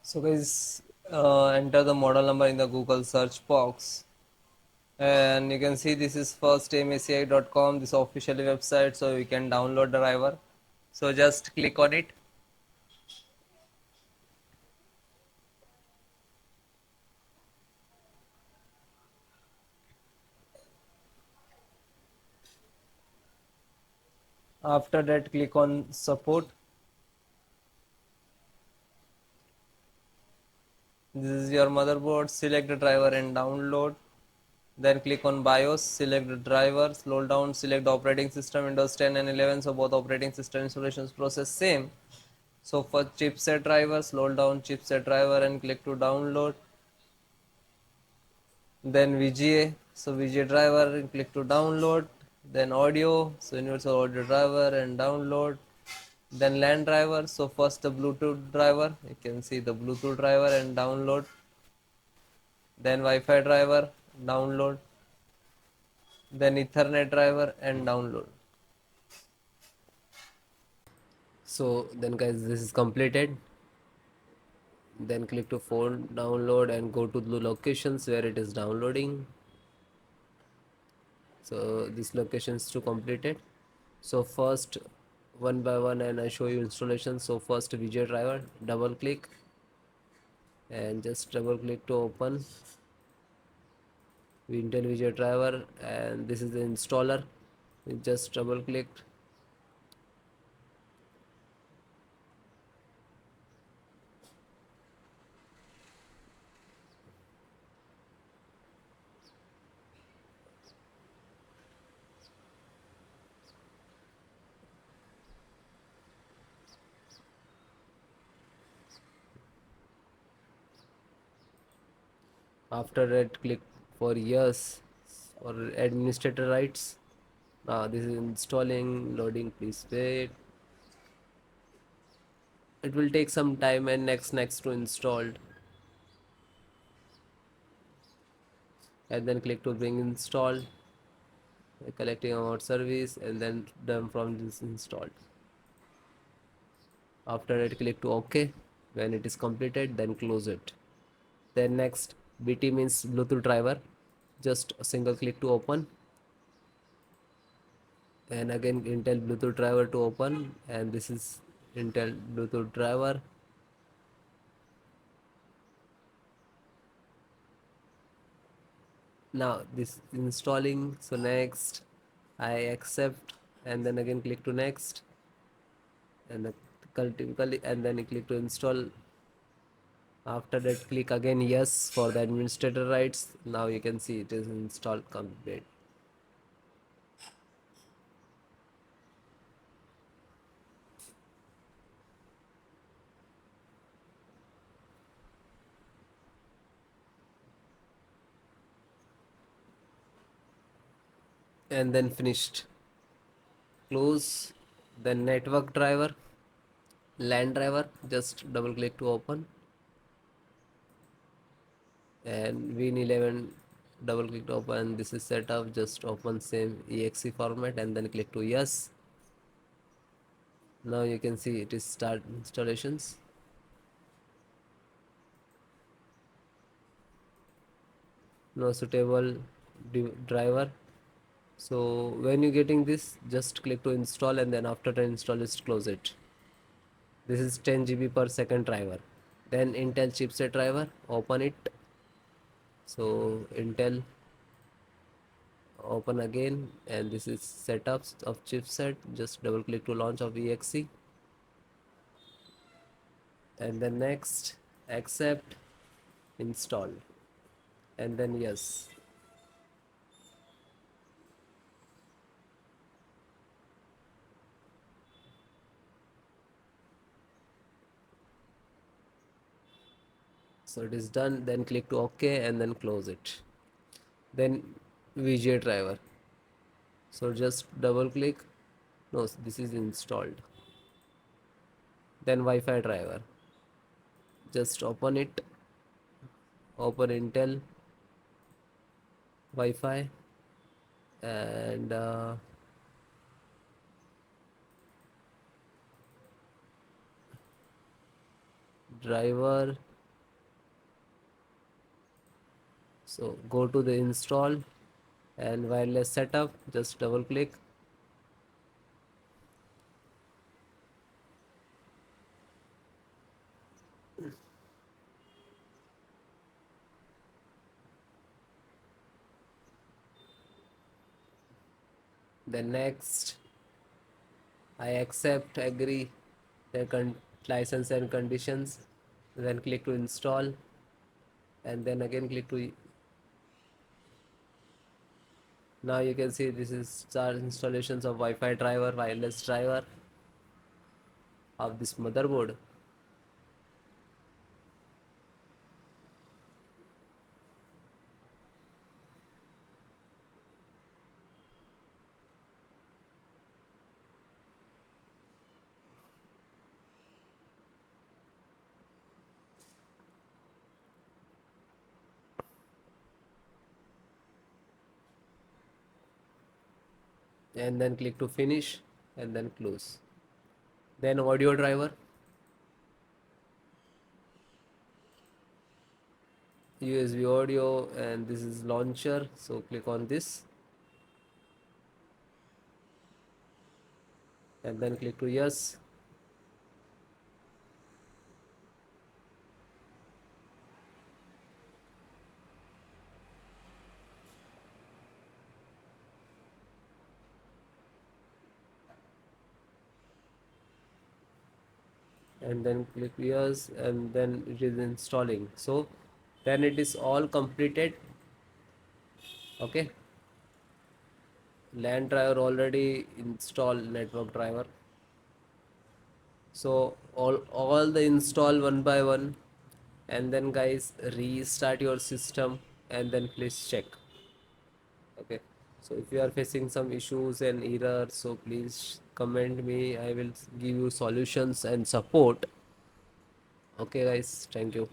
So guys, enter the model number in the Google search box, and you can see this is first msi.com, this official website, so you can download the driver. So just click on it. After that, click on support. This is your motherboard. Select the driver and download. Then click on BIOS, select the driver, scroll down, select the operating system, Windows 10 and 11. So both operating system installations process same. So for chipset driver, scroll down chipset driver and click to download. Then VGA, so VGA driver and click to download. Then audio, so universal audio driver and download. Then LAN driver, so first the Bluetooth driver, you can see the Bluetooth driver and download. Then Wi-Fi driver, download. Then Ethernet driver and download. So then guys, this is completed. Then click to phone download and go to the locations where it is downloading. So this location is to completed. So first one by one, and I show you installation. So first VGA driver, double click and just double click to open Intel VGA driver, and this is the installer. You just double click. After that, click for yes or administrator rights. Now this is installing, loading, please wait. It will take some time, and next to installed, and then click to bring installed, collecting about service, and then done from this installed. After that, click to OK. When it is completed, then close it. Then next, BT means Bluetooth driver. Just a single click to open, and again Intel Bluetooth driver to open, and this is Intel Bluetooth driver. Now this installing. So next, I accept, and then again click to next, and typically, and then click to install. After that, click again yes for the administrator rights. Now you can see it is installed complete. And then finished. Close. Then network driver, LAN driver, just double click to open, and Win11, double click to open. This is set up, just open same exe format and then click to yes. Now you can see it is start installations. No suitable driver. So when you getting this, just click to install, and then after the install, just close it. This is 10 GB per second driver. Then Intel chipset driver, open it. So Intel, open again, and this is setups of chipset. Just double click to launch of exe, and then next, accept, install, and then yes. So it is done. Then click to OK and then close it. Then VGA driver. So just double click. No, this is installed. Then Wi-Fi driver. Just open it. Open Intel Wi-Fi, and driver, So go to the install and wireless setup, just double click. Then next, I accept, agree the license and conditions. Then click to install, and then again click to. Now you can see this is start installations of Wi-Fi driver, wireless driver of this motherboard. And then click to finish and then close. Then audio driver, USB audio, and this is launcher, so click on this and then click to yes. And then click yes, and then it is installing. So then it is all completed. Okay, LAN driver already installed, network driver. So all the install one by one, and then guys restart your system and then please check. Okay, so if you are facing some issues and errors, so please comment me, I will give you solutions and support. Okay guys, thank you.